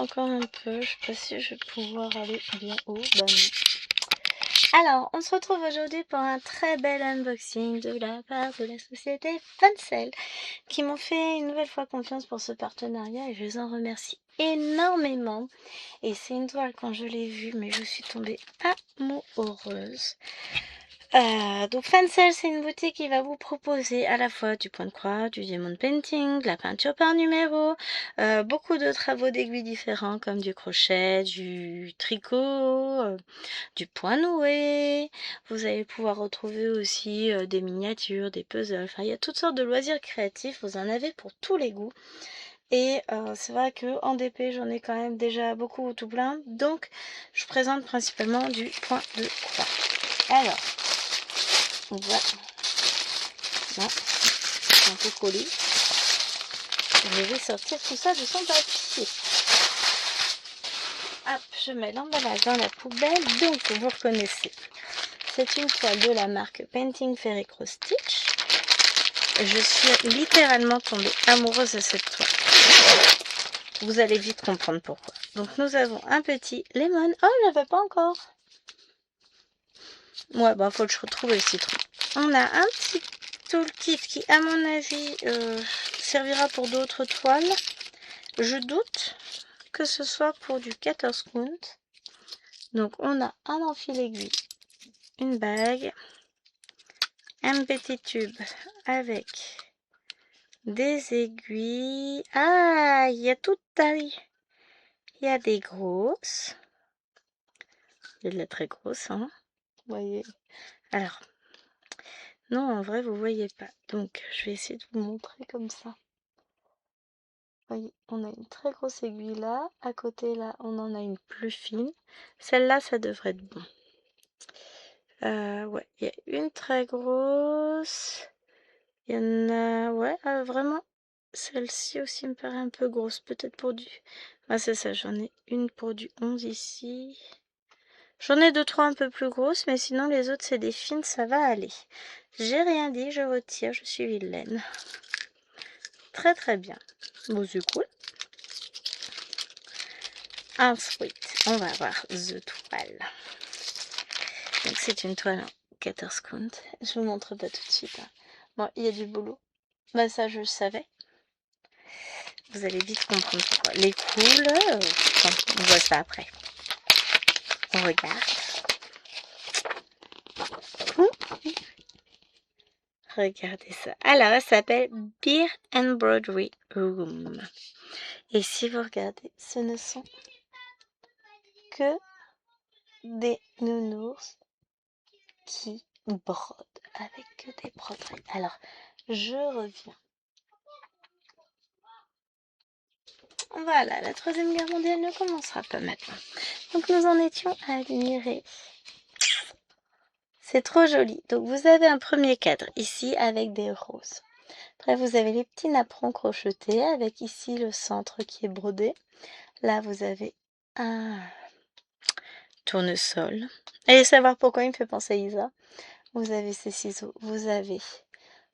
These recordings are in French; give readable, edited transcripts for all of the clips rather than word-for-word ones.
encore un peu. Je sais pas si je vais pouvoir aller bien haut. Bah non. Alors, on se retrouve aujourd'hui pour un très bel unboxing de la part de la société Fancel qui m'ont fait une nouvelle fois confiance pour ce partenariat et je les en remercie énormément. Et c'est une toile, quand je l'ai vue, mais je suis tombée amoureuse. Donc Fancel, c'est une boutique qui va vous proposer à la fois du point de croix, du diamond painting, de la peinture par numéro, beaucoup de travaux d'aiguilles différents comme du crochet, du tricot, du point noué. Vous allez pouvoir retrouver aussi des miniatures, des puzzles. Enfin, il y a toutes sortes de loisirs créatifs. Vous en avez pour tous les goûts. Et c'est vrai qu'en DP, j'en ai quand même déjà beaucoup tout plein. Donc, je présente principalement du point de croix. Alors, voilà. Non, c'est un peu collé. Je vais sortir tout ça de son papier. Hop, je mets l'emballage dans la poubelle. Donc, vous reconnaissez. C'est une toile de la marque Painting Fairy Cross Stitch. Je suis littéralement tombée amoureuse de cette toile. Vous allez vite comprendre pourquoi. Donc, nous avons un petit lemon. Oh, je l'avais pas encore. Ouais, bah, faut que je retrouve le citron. On a un petit toolkit qui, à mon avis, servira pour d'autres toiles. Je doute que ce soit pour du 14 count. Donc, on a un enfile-aiguille, une bague, un petit tube avec des aiguilles. Ah, il y a toute taille. Il y a des grosses. Il y a de la très grosse, hein. Vous voyez. Alors, non, en vrai, vous voyez pas. Donc, je vais essayer de vous montrer comme ça. Vous voyez, on a une très grosse aiguille là. À côté, là, on en a une plus fine. Celle-là, ça devrait être bon. Ouais, il y a une très grosse. Il y en a, ouais, vraiment. Celle-ci aussi me paraît un peu grosse, peut-être pour du... Ah, c'est ça, j'en ai une pour du 11 ici. J'en ai 2-3 un peu plus grosses, mais sinon les autres, c'est des fines, ça va aller. J'ai rien dit, je retire, je suis vilaine. Très très bien. Bon, c'est cool. Ensuite, on va voir The Toile. Donc, c'est une toile en 14 count. Je vous montre pas tout de suite. Hein. Bon, il y a du boulot. Bah, ça, je le savais. Vous allez vite comprendre pourquoi. Les couleurs, on voit ça après. On regarde. Regardez ça. Alors, elle s'appelle Beer Embroidery Room. Et si vous regardez, ce ne sont que des nounours qui brodent avec que des broderies. Alors, je reviens. Voilà, la Troisième Guerre mondiale ne commencera pas maintenant. Donc, nous en étions à admirer. C'est trop joli. Donc, vous avez un premier cadre ici avec des roses. Après, vous avez les petits napperons crochetés avec ici le centre qui est brodé. Là, vous avez un tournesol. Allez savoir pourquoi il me fait penser à Isa. Vous avez ces ciseaux. Vous avez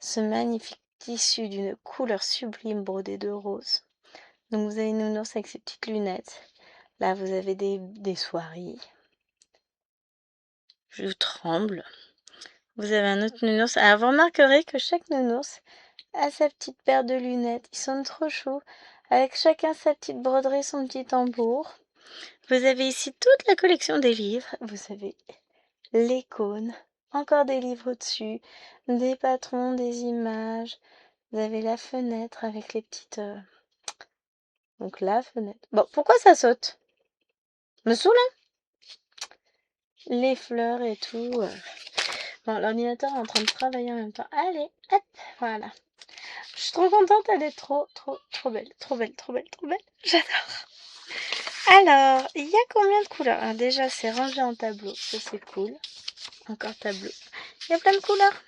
ce magnifique tissu d'une couleur sublime brodé de rose. Donc, vous avez une nounours avec ses petites lunettes. Là, vous avez des soieries. Je tremble. Vous avez un autre nounours. Alors, vous remarquerez que chaque nounours a sa petite paire de lunettes. Ils sont trop choux. Avec chacun sa petite broderie, son petit tambour. Vous avez ici toute la collection des livres. Vous avez les cônes. Encore des livres au-dessus. Des patrons, des images. Vous avez la fenêtre avec les petites... Donc la fenêtre. Bon, pourquoi ça saute? Me saoule, hein? Les fleurs et tout. Bon, l'ordinateur est en train de travailler en même temps. Allez, hop, voilà. Je suis trop contente, elle est trop belle. Trop belle, trop belle, trop belle. J'adore. Alors, il y a combien de couleurs? Alors, déjà, c'est rangé en tableau. Ça, c'est cool. Encore tableau. Il y a plein de couleurs.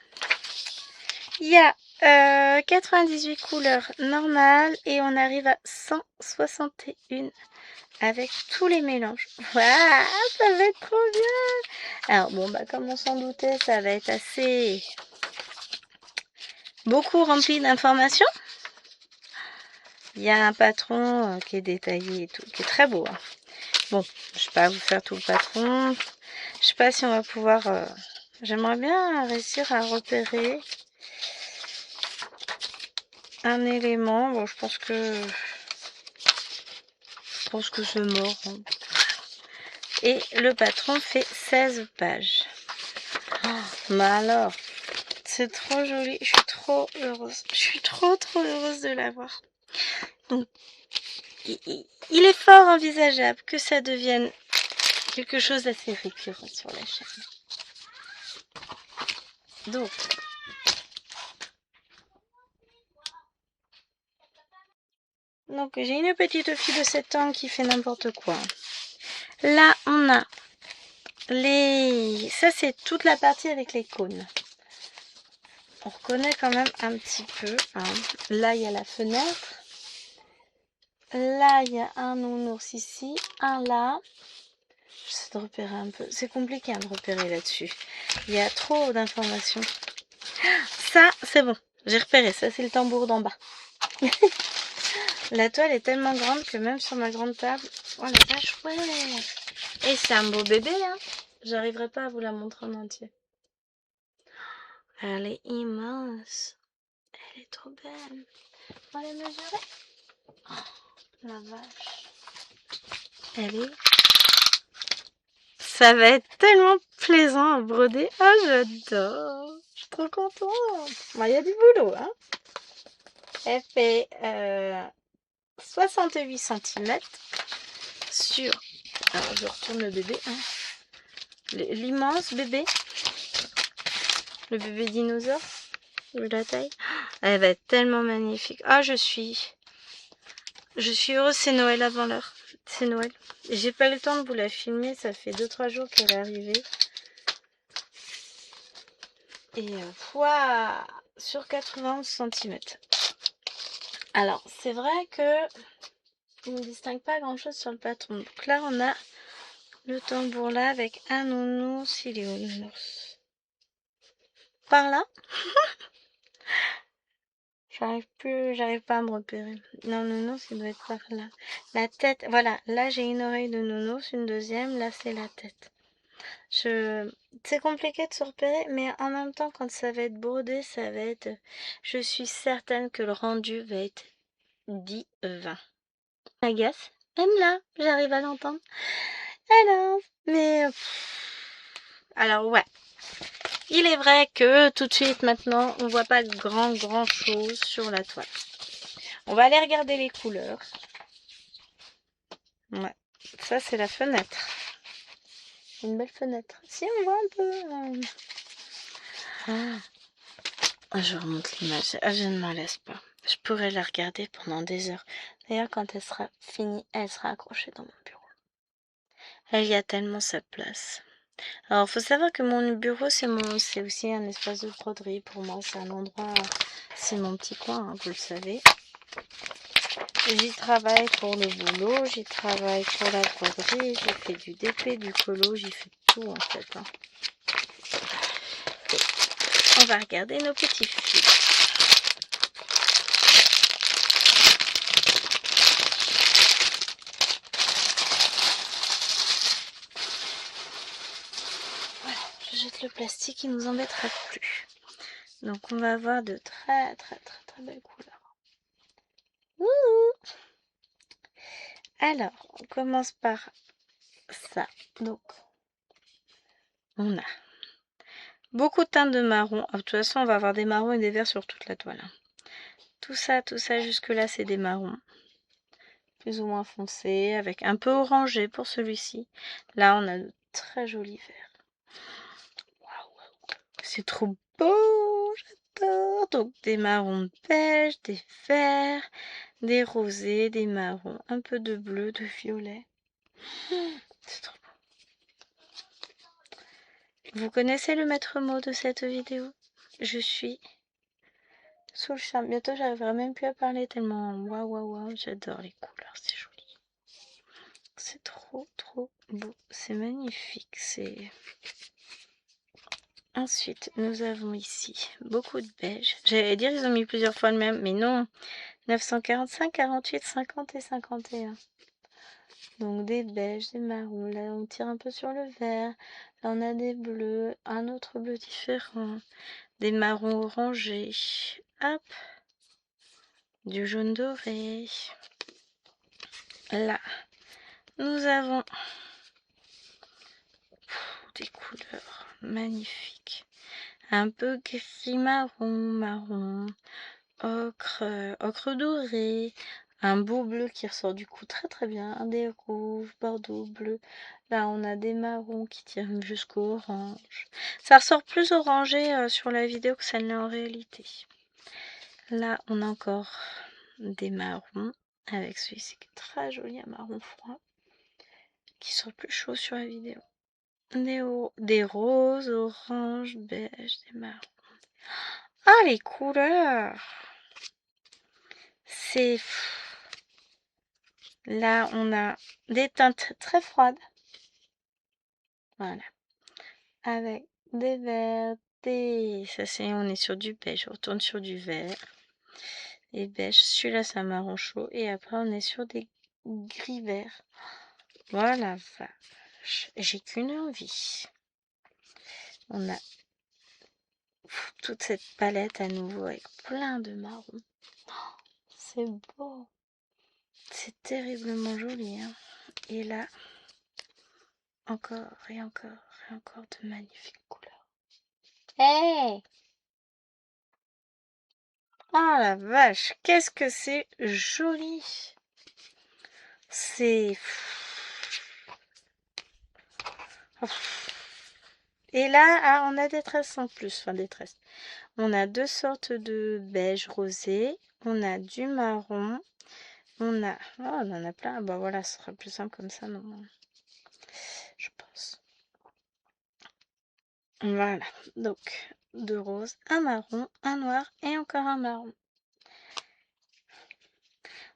Il y a 98 couleurs normales et on arrive à 161 avec tous les mélanges. Waouh, ça va être trop bien. Alors, bon, bah, comme on s'en doutait, ça va être assez... beaucoup rempli d'informations. Il y a un patron qui est détaillé et tout, qui est très beau. Hein. Bon, je ne vais pas vous faire tout le patron. Je sais pas si on va pouvoir... J'aimerais bien réussir à repérer un élément. Bon, je pense que c'est mort. Hein. Et le patron fait 16 pages. Oh, mais alors, c'est trop joli. Je suis trop heureuse. Je suis trop heureuse de l'avoir. Donc, il est fort envisageable que ça devienne quelque chose d'assez récurrent sur la chaîne. Donc j'ai une petite fille de 7 ans qui fait n'importe quoi. Là, on a les... Ça, c'est toute la partie avec les cônes. On reconnaît quand même un petit peu. Hein. Là, il y a la fenêtre. Là, il y a un nounours ici. Un là. J'essaie de repérer un peu. C'est compliqué de repérer là-dessus. Il y a trop d'informations. Ça, c'est bon. J'ai repéré. Ça, c'est le tambour d'en bas. La toile est tellement grande que même sur ma grande table... Oh la vache, ouais. Et c'est un beau bébé, hein. J'arriverai pas à vous la montrer en entier. Elle est immense. Elle est trop belle. On va la mesurer. Oh, la vache. Elle est... Ça va être tellement plaisant à broder. Ah, j'adore. Je suis trop contente. Bon, il y a du boulot, hein. Elle fait 68 cm sur... Alors, je retourne le bébé, hein. L'immense bébé. Le bébé dinosaure. De la taille. Elle va être tellement magnifique. Ah, je suis heureuse. C'est Noël avant l'heure. C'est Noël. J'ai pas eu le temps de vous la filmer. Ça fait 2-3 jours qu'elle est arrivée. Et sur 91 cm. Alors, c'est vrai que il ne distingue pas grand chose sur le patron. Donc là, on a le tambour là avec un nounours. Il est où, nounours? Par là. J'arrive pas à me repérer. Non, nounours, il doit être par là. La tête, voilà, là j'ai une oreille de nounours, une deuxième, là c'est la tête. C'est compliqué de se repérer, mais en même temps, quand ça va être brodé, ça va être... Je suis certaine que le rendu va être divin. Agace, même là, j'arrive à l'entendre. Alors, mais... Alors, ouais. Il est vrai que tout de suite, maintenant, on voit pas grand chose sur la toile. On va aller regarder les couleurs. Ouais, ça c'est la fenêtre. Une belle fenêtre. Si on voit un peu... je remonte l'image. Je ne m'en laisse pas. Je pourrais la regarder pendant des heures. D'ailleurs, quand elle sera finie, elle sera accrochée dans mon bureau. Elle y a tellement sa place. Alors, faut savoir que mon bureau, c'est aussi un espace de broderie pour moi. C'est un endroit... C'est mon petit coin, hein, vous le savez. J'y travaille pour le boulot, j'y travaille pour la broderie, j'ai fait du DP, du colo, j'y fais tout en fait. Hein. On va regarder nos petits fils. Voilà, je jette le plastique, il nous embêtera plus. Donc on va avoir de très belles couleurs. Ouh. Alors, on commence par ça. Donc, on a beaucoup de teintes de marron. De toute façon, on va avoir des marrons et des verts sur toute la toile. Hein. Tout ça jusque-là, c'est des marrons. Plus ou moins foncés, avec un peu orangé pour celui-ci. Là, on a de très jolis verts. Waouh, c'est trop beau, j'adore. Donc, des marrons beige, des verts, des rosés, des marrons, un peu de bleu, de violet. C'est trop beau. Vous connaissez le maître mot de cette vidéo? Je suis sous le charme. Bientôt, j'arriverai même plus à parler tellement waouh, j'adore les couleurs, c'est joli. C'est trop beau, c'est magnifique. Ensuite, nous avons ici beaucoup de beige. J'allais dire ils ont mis plusieurs fois le même, mais non, 945, 48, 50 et 51. Donc des beiges, des marrons. Là, on tire un peu sur le vert. Là, on a des bleus, un autre bleu différent. Des marrons orangés. Hop. Du jaune doré. Là, nous avons des couleurs magnifiques. Un peu gris marron, ocre doré, un beau bleu qui ressort du coup très très bien, des rouges, bordeaux, bleu. Là on a des marrons qui tirent jusqu'au orange. Ça ressort plus orangé sur la vidéo que ça ne l'est en réalité. Là on a encore des marrons avec celui-ci qui est très joli, un marron froid qui sera plus chaud sur la vidéo. Des roses, oranges, beige, des marrons. Ah, les couleurs! C'est... Là, on a des teintes très froides. Voilà. Avec des verts, des... Ça, c'est... On est sur du beige. On retourne sur du vert. Et beige. Celui-là, c'est un marron chaud. Et après, on est sur des gris verts. Voilà, vache. J'ai qu'une envie. On a toute cette palette à nouveau avec plein de marrons. C'est beau. C'est terriblement joli. Hein. Et là, encore et encore et encore de magnifiques couleurs. Hey! Ah la vache, qu'est-ce que c'est joli! C'est... Et là, ah, on a des tresses en plus, enfin des tresses. On a deux sortes de beige rosé, on a du marron, on a... Oh, on en a plein. Bah voilà, ce sera plus simple comme ça, non? Je pense. Voilà, donc deux roses, un marron, un noir et encore un marron.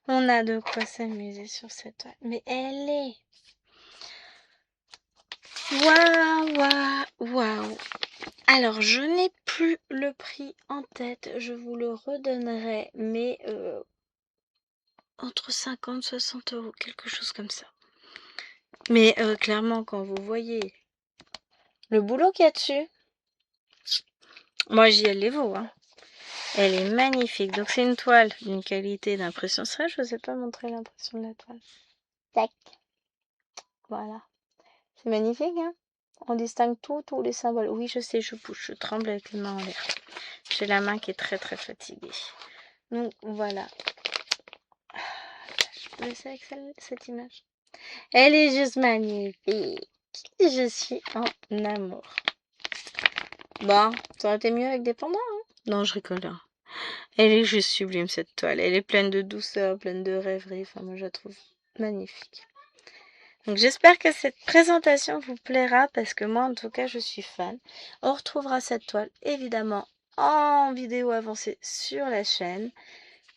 On a de quoi s'amuser sur cette toile. Mais elle est... Waouh, waouh, waouh. Alors, je n'ai plus le prix en tête. Je vous le redonnerai, mais entre 50 et 60 euros, quelque chose comme ça. Mais clairement, quand vous voyez le boulot qu'il y a dessus, moi j'y allais vous. Hein. Elle est magnifique. Donc c'est une toile d'une qualité d'impression. C'est vrai, je ne vous ai pas montré l'impression de la toile. Tac. Voilà. C'est magnifique, hein? On distingue tous les symboles. Oui, je sais, je bouge, je tremble avec les mains en l'air. J'ai la main qui est très très fatiguée. Donc voilà. Je vous laisse avec cette image. Elle est juste magnifique. Je suis en amour. Bon, ça aurait été mieux avec des pandas, hein? Non, je rigole. Hein. Elle est juste sublime cette toile. Elle est pleine de douceur, pleine de rêverie. Enfin, moi, je la trouve magnifique. Donc j'espère que cette présentation vous plaira parce que moi en tout cas je suis fan. On retrouvera cette toile évidemment en vidéo avancée sur la chaîne.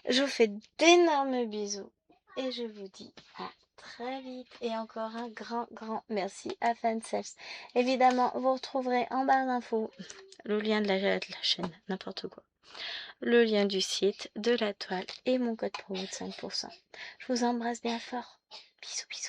Je vous fais d'énormes bisous et je vous dis à très vite et encore un grand merci à Fansels. Évidemment vous retrouverez en barre d'infos le lien de la chaîne, n'importe quoi. Le lien du site, de la toile et mon code promo de 5%. Je vous embrasse bien fort. Bisous bisous.